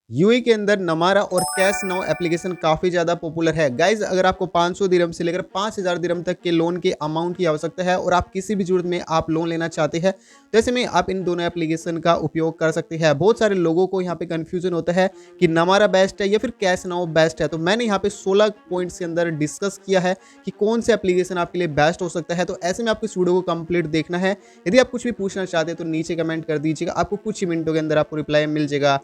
UAE के अंदर नमारा और कैश नाउ एप्लीकेशन काफ़ी ज़्यादा पॉपुलर है। गाइज अगर आपको 500 दिरहम से लेकर 5000 दिरहम तक के लोन के अमाउंट की आवश्यकता है और आप किसी भी ज़रूरत में आप लोन लेना चाहते हैं तो ऐसे में आप इन दोनों एप्लीकेशन का उपयोग कर सकते हैं। बहुत सारे लोगों को यहाँ पे कन्फ्यूजन होता है कि नमारा बेस्ट है या फिर कैश नाउ बेस्ट है। तो मैंने यहाँ पे 16 पॉइंट्स के अंदर डिस्कस किया है कि कौन से एप्लीकेशन आपके लिए बेस्ट हो सकता है। तो ऐसे में आपको इस वीडियो को कंप्लीट देखना है। यदि आप कुछ भी पूछना चाहते हैं तो नीचे कमेंट कर दीजिएगा, आपको कुछ ही मिनटों के अंदर आपको रिप्लाई मिल जाएगा।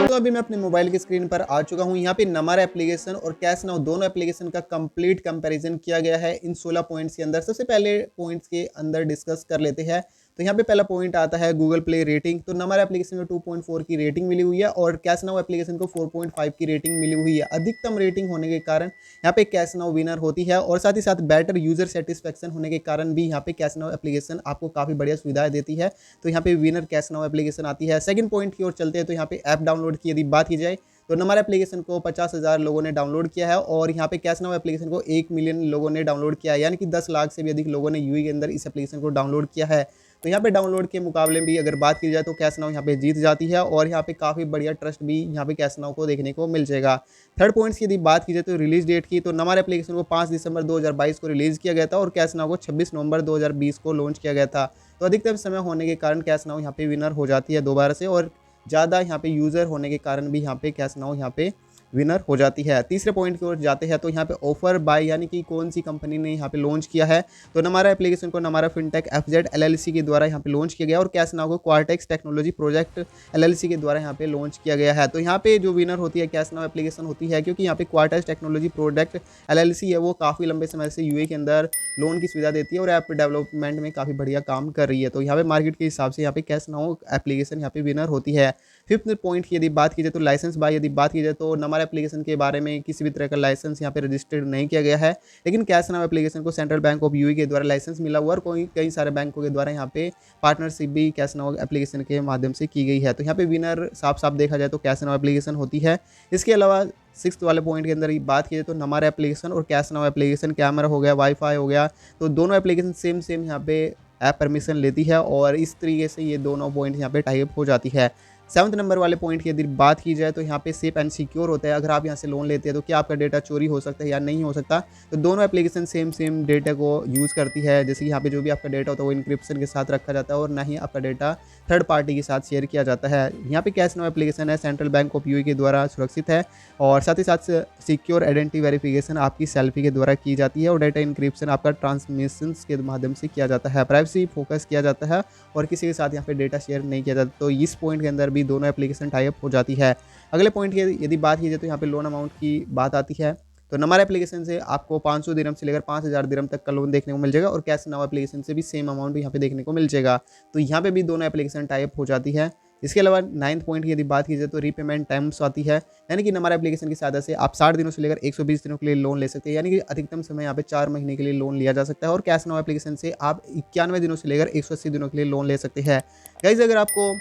तो अभी मैं अपने मोबाइल की स्क्रीन पर आ चुका हूं। यहाँ पे नमारा एप्लीकेशन और कैश नाउ दोनों एप्लीकेशन का कंप्लीट कंपैरिजन किया गया है इन 16 पॉइंट्स के अंदर। सबसे पहले पॉइंट्स के अंदर डिस्कस कर लेते हैं। तो यहाँ पे पहला पॉइंट आता है गूगल प्ले रेटिंग। तो नमारा एप्लीकेशन को 2.4 की रेटिंग मिली हुई है और कैश नाउ एप्लीकेशन को 4.5 की रेटिंग मिली हुई है। अधिकतम रेटिंग होने के कारण यहाँ पे कैश नाउ विनर होती है और साथ ही साथ बेटर यूजर सेटिस्फेक्शन होने के कारण भी यहाँ पे कैश नाउ एप्लीकेशन आपको काफ़ी बढ़िया सुविधाएं देती है। तो यहाँ पे विनर कैश नाउ एप्लीकेशन आती है। सेकंड पॉइंट की ओर चलते हैं। तो यहाँ पे ऐप डाउनलोड की यदि बात की जाए तो नमारा एप्लीकेशन को 50,000 लोगों ने डाउनलोड किया है और यहाँ पे कैश नाउ एप्लीकेशन को 1 मिलियन लोगों ने डाउनलोड किया है, यानी कि 10 लाख से भी अधिक लोगों ने यूएई के अंदर इस एप्लीकेशन को डाउनलोड किया है। तो यहाँ पे डाउनलोड के मुकाबले भी अगर बात की जाए तो कैश नाउ यहाँ पे जीत जाती है और यहाँ पे काफ़ी बढ़िया ट्रस्ट भी यहाँ पे कैश नाउ को देखने को मिल जाएगा। थर्ड पॉइंट्स की यदि बात की जाए तो रिलीज डेट की, तो नमारा एप्लीकेशन को 5 दिसंबर 2022 को रिलीज़ किया गया था और कैश नाउ को 26 नवंबर 2020 को लॉन्च किया गया था। तो अधिकतम समय होने के कारण कैश नाउ यहाँ पे विनर हो जाती है दोबारा से और ज़्यादा यहाँ पे यूज़र होने के कारण भी यहाँ पे कैश नाउ यहाँ पे विनर हो जाती है। तीसरे पॉइंट की ओर जाते हैं। तो यहाँ पे ऑफर बाय यानी कि कौन सी कंपनी ने यहाँ पे लॉन्च किया है। तो नमारा एप्लीकेशन को नमारा फिनटेक एफजेड एलएलसी के द्वारा यहाँ पे लॉन्च किया गया और कैश नाउ को क्वार्टेक्स टेक्नोलॉजी प्रोजेक्ट एलएलसी के द्वारा यहाँ पे लॉन्च किया गया है। तो यहाँ पे जो विनर होती है कैश नाउ एप्लीकेशन होती है, क्योंकि यहाँ पे क्वार्टेक्स टेक्नोलॉजी प्रोजेक्ट एलएलसी है वो काफ़ी लंबे समय से यूएई के अंदर लोन की सुविधा देती है और ऐप डेवलपमेंट में काफ़ी बढ़िया काम कर रही है। तो यहाँ पे मार्केट के हिसाब से यहाँ पे कैश नाउ एप्लीकेशन यहाँ पे विनर होती है। फिफ्थ पॉइंट की यदि बात की जाए तो लाइसेंस बाय यदि बात की जाए तो नमारा एप्लीकेशन के बारे में किसी भी तरह का लाइसेंस यहाँ पे रजिस्टर्ड नहीं किया गया है, लेकिन कैश नाउ एप्लीकेशन को सेंट्रल बैंक ऑफ यूएई के द्वारा लाइसेंस मिला हुआ और कई सारे बैंकों के द्वारा यहाँ पे पार्टनरशिप भी कैश नाउ एप्लीकेशन के माध्यम से की गई है। तो यहाँ पे विनर साफ साफ देखा जाए तो कैश नाउ एप्लीकेशन होती है। इसके अलावा सिक्स वाले पॉइंट के अंदर बात की जाए तो नमारा एप्लीकेशन और कैश नाउ एप्लीकेशन कैमरा हो गया, वाईफाई हो गया, तो दोनों एप्लीकेशन सेम यहाँ पे ऐप परमिशन लेती है और इस तरीके से ये दोनों पॉइंट यहाँ पे टाइप हो जाती है। सेवंथ नंबर वाले पॉइंट की यदि बात की जाए तो यहाँ पे सेफ एंड सिक्योर होता है। अगर आप यहाँ से लोन लेते हैं तो क्या आपका डेटा चोरी हो सकता है या नहीं हो सकता। तो दोनों एप्लीकेशन सेम डेटा को यूज़ करती है। जैसे कि यहाँ पे जो भी आपका डेटा होता है वो इंक्रिप्शन के साथ रखा जाता है और ना ही आपका डेटा थर्ड पार्टी के साथ शेयर किया जाता है। यहाँ पे कैश नाउ एप्लीकेशन है सेंट्रल बैंक ऑफ यूएई के द्वारा सुरक्षित है और साथ ही साथ सिक्योर आइडेंटिटी वेरिफिकेशन आपकी सेल्फी के द्वारा की जाती है और डेटा इंक्रिप्शन आपका ट्रांसमिशन के माध्यम से किया जाता है। प्राइवेसी फोकस किया जाता है और किसी के साथ यहाँ पे डेटा शेयर नहीं किया जाता। तो इस पॉइंट के अंदर भी दोनों एप्लीकेशन टाइप हो जाती है। अगले पॉइंट की यदि बात की जाए तो यहाँ पे लोन अमाउंट की बात आती है। तो नमारा एप्लीकेशन से आपको 500 दिरहम से लेकर 5000 दिरहम तक का लोन देखने को मिल जाएगा और कैश नाउ एप्लीकेशन से भी सेम अमाउंट भी यहाँ पे देखने को मिल जाएगा। तो यहाँ पे भी दोनों एप्लीकेशन टाइप हो जाती है। इसके अलावा 9th पॉइंट की यदि बात की जाए तो रीपेमेंट टाइम्स आती है, यानी कि नमारा एप्लीकेशन की सहायता से आप 60 दिनों से लेकर 120 दिनों के लिए लोन ले सकते हैं, यानी कि अधिकतम समय यहाँ पे 4 महीने के लिए लोन लिया जा सकता है और कैश नाउ एप्लीकेशन से आप 91 दिनों से लेकर 180 दिनों के लिए लोन ले सकते हैं। गाइस अगर आपको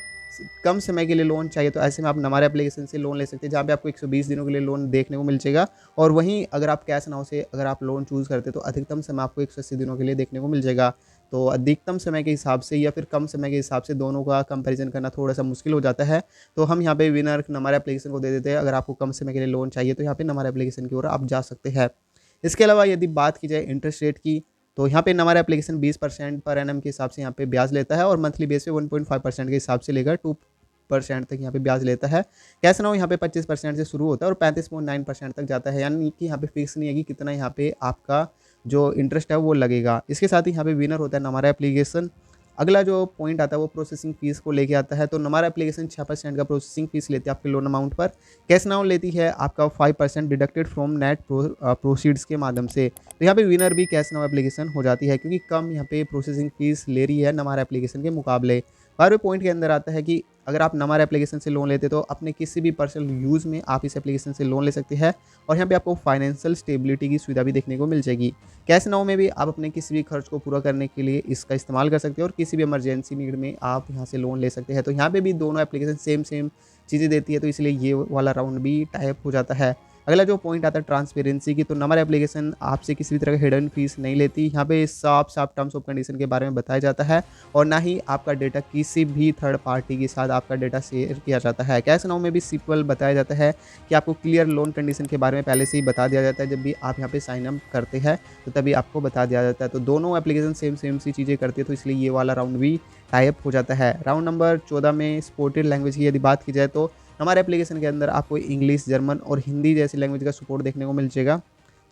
कम समय के लिए लोन चाहिए तो ऐसे में आप नमारा एप्लीकेशन से लोन ले सकते हैं जहाँ पे आपको 120 दिनों के लिए लोन देखने को मिल जाएगा और वहीं अगर आप कैश नाउ से अगर आप लोन चूज़ करते हैं तो अधिकतम समय आपको 180 दिनों के लिए देखने को मिल जाएगा। तो अधिकतम समय के हिसाब से या फिर कम समय के हिसाब से दोनों का कंपैरिजन करना थोड़ा सा मुश्किल हो जाता है। तो हम यहाँ पे विनर नमारा एप्लीकेशन को दे देते हैं। अगर आपको कम समय के लिए लोन चाहिए तो यहाँ पे नमारा एप्लीकेशन की ओर आप जा सकते हैं। इसके अलावा यदि बात की जाए इंटरेस्ट रेट की तो यहाँ पे हमारा एप्लीकेशन 20% पर एनम के हिसाब से यहाँ पे ब्याज लेता है और मंथली बेस पे 1.5% के हिसाब से लेकर 2% तक यहाँ पे ब्याज लेता है। कैश नाउ यहाँ पे 25% से शुरू होता है और 35.9% तक जाता है, यानी कि यहाँ पे फिक्स नहीं है कि कितना यहाँ पे आपका जो इंटरेस्ट है वो लगेगा। इसके साथ ही यहाँ पे विनर होता है नमारा एप्लीकेशन। अगला जो पॉइंट आता है वो प्रोसेसिंग फीस को लेके आता है। तो नमारा एप्लीकेशन 6% का प्रोसेसिंग फीस लेती है आपके लोन अमाउंट पर। कैश नाउ लेती है आपका 5% डिडक्टेड फ्रॉम नेट प्रोसीड्स के माध्यम से। तो यहाँ पे विनर भी कैश नाउ एप्लीकेशन हो जाती है क्योंकि कम यहाँ पे प्रोसेसिंग फीस ले रही है नमारा एप्लीकेशन के मुकाबले। 12वें पॉइंट के अंदर आता है कि अगर आप नमारा एप्लीकेशन से लोन लेते तो अपने किसी भी पर्सनल यूज़ में आप इस एप्लीकेशन से लोन ले सकते हैं और यहाँ पे आपको फाइनेंशियल स्टेबिलिटी की सुविधा भी देखने को मिल जाएगी। कैश नाउ में भी आप अपने किसी भी खर्च को पूरा करने के लिए इसका इस्तेमाल कर सकते हैं और किसी भी इमरजेंसी नीड में आप यहाँ से लोन ले सकते हैं। तो यहाँ पे भी दोनों एप्लीकेशन सेम चीज़ें देती है, तो इसलिए ये वाला राउंड भी टाइप हो जाता है। अगला जो पॉइंट आता है ट्रांसपेरेंसी की, तो नंबर एप्लीकेशन आपसे किसी भी तरह का हिडन फीस नहीं लेती। यहाँ पे साफ साफ टर्म्स ऑफ कंडीशन के बारे में बताया जाता है और ना ही आपका डेटा किसी भी थर्ड पार्टी के साथ आपका डेटा शेयर किया जाता है। कैश नाउ में भी सिंपल बताया जाता है कि आपको क्लियर लोन कंडीशन के बारे में पहले से ही बता दिया जाता है। जब भी आप यहाँ पे साइन अप करते हैं तो तभी आपको बता दिया जाता है। तो दोनों एप्लीकेशन सेम सी चीज़ें करती है, तो इसलिए ये वाला राउंड भी टाई अप हो जाता है। राउंड नंबर 14 में सपोर्टेड लैंग्वेज की यदि बात की जाए तो हमारे एप्लीकेशन के अंदर आपको इंग्लिश, जर्मन और हिंदी जैसी लैंग्वेज का सपोर्ट देखने को मिल जाएगा।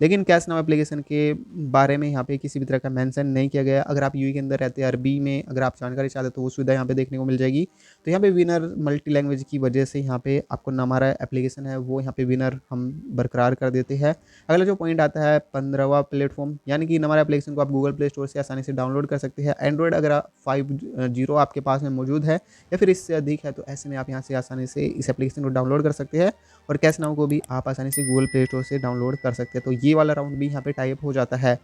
लेकिन कैश नाउ एप्लीकेशन के बारे में यहाँ पे किसी भी तरह का मेंशन नहीं किया गया। अगर आप यूएई के अंदर रहते हैं, अरबी में अगर आप जानकारी चाहते हैं तो वो सुविधा यहाँ पे देखने को मिल जाएगी। तो यहाँ पे विनर मल्टी लैंग्वेज की वजह से यहाँ पे आपको हमारा एप्लीकेशन है वो यहाँ पे विनर हम बरकरार कर देते हैं। अगला जो पॉइंट आता है 15वां प्लेटफॉर्म, यानी कि हमारा एप्लीकेशन को आप गूगल प्ले स्टोर से आसानी से डाउनलोड कर सकते हैं। एंड्रॉयड अगर आप 5.0 आपके पास में मौजूद है या फिर इससे अधिक है तो ऐसे में आप यहाँ से आसानी से इस एप्लीकेशन को डाउनलोड कर सकते हैं और कैश नाउ को भी आप आसानी से गूगल प्ले स्टोर से डाउनलोड कर सकते हैं। तो ये वाला राउंड भी यहाँ पे टाई अप हो जाता है।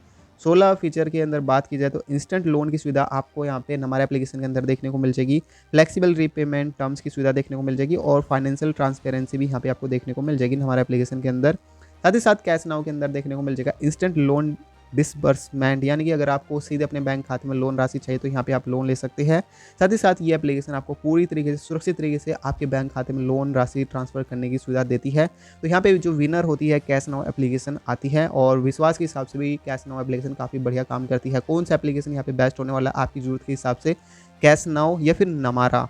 16 फीचर के अंदर बात की जाए तो इंस्टेंट लोन की सुविधा आपको यहाँ पे हमारे एप्लीकेशन के अंदर देखने को मिल जाएगी। फ्लेक्सिबल रीपेमेंट टर्म्स की सुविधा देखने को मिल जाएगी और फाइनेंशियल ट्रांसपेरेंसी भी यहाँ पे आपको देखने को मिल जाएगी हमारे एप्लीकेशन के अंदर। साथ ही साथ कैश नाउ के अंदर देखने को मिल जाएगा इंस्टेंट लोन डिसबर्समेंट, यानी कि अगर आपको सीधे अपने बैंक खाते में लोन राशि चाहिए तो यहाँ पे आप लोन ले सकते हैं। साथ ही साथ ये एप्लीकेशन आपको पूरी तरीके से सुरक्षित तरीके से आपके बैंक खाते में लोन राशि ट्रांसफर करने की सुविधा देती है। तो यहाँ पे जो विनर होती है कैश नाउ एप्लीकेशन आती है और विश्वास के हिसाब से भी कैश नाउ एप्लीकेशन काफ़ी बढ़िया काम करती है। कौन सा एप्लीकेशन यहाँ पे बेस्ट होने वाला है आपकी ज़रूरत के हिसाब से, कैश नाउ या फिर नमारा?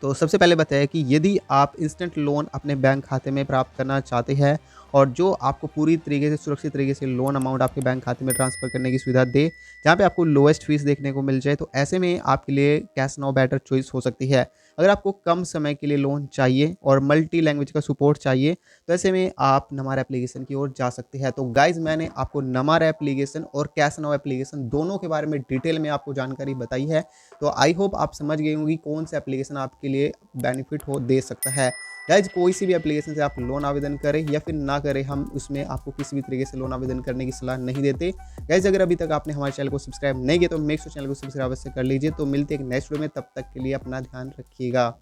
तो सबसे पहले बताया कि यदि आप इंस्टेंट लोन अपने बैंक खाते में प्राप्त करना चाहते हैं और जो आपको पूरी तरीके से सुरक्षित तरीके से लोन अमाउंट आपके बैंक खाते में ट्रांसफ़र करने की सुविधा दे, जहां पे आपको लोएस्ट फीस देखने को मिल जाए, तो ऐसे में आपके लिए कैश नाउ बेटर चॉइस हो सकती है। अगर आपको कम समय के लिए लोन चाहिए और मल्टी लैंग्वेज का सपोर्ट चाहिए तो ऐसे में आप नमारा एप्लीकेशन की ओर जा सकते हैं। तो गाइज मैंने आपको नमारा एप्लीकेशन और कैश नाउ एप्लीकेशन दोनों के बारे में डिटेल में आपको जानकारी बताई है। तो आई होप आप समझ गए होंगे कौन सा एप्लीकेशन आपके लिए बेनिफिट हो दे सकता है। गाइज कोई सी भी एप्लीकेशन से आप लोन आवेदन करें या फिर ना करें, हम उसमें आपको किसी भी तरीके से लोन आवेदन करने की सलाह नहीं देते। गाइज अगर अभी तक आपने हमारे चैनल को सब्सक्राइब नहीं किया तो मेक श्योर चैनल को सब्सक्राइब अवश्य कर लीजिए। तो मिलते हैं एक नेक्स्ट वीडियो में, तब तक के लिए अपना ध्यान रखिएगा।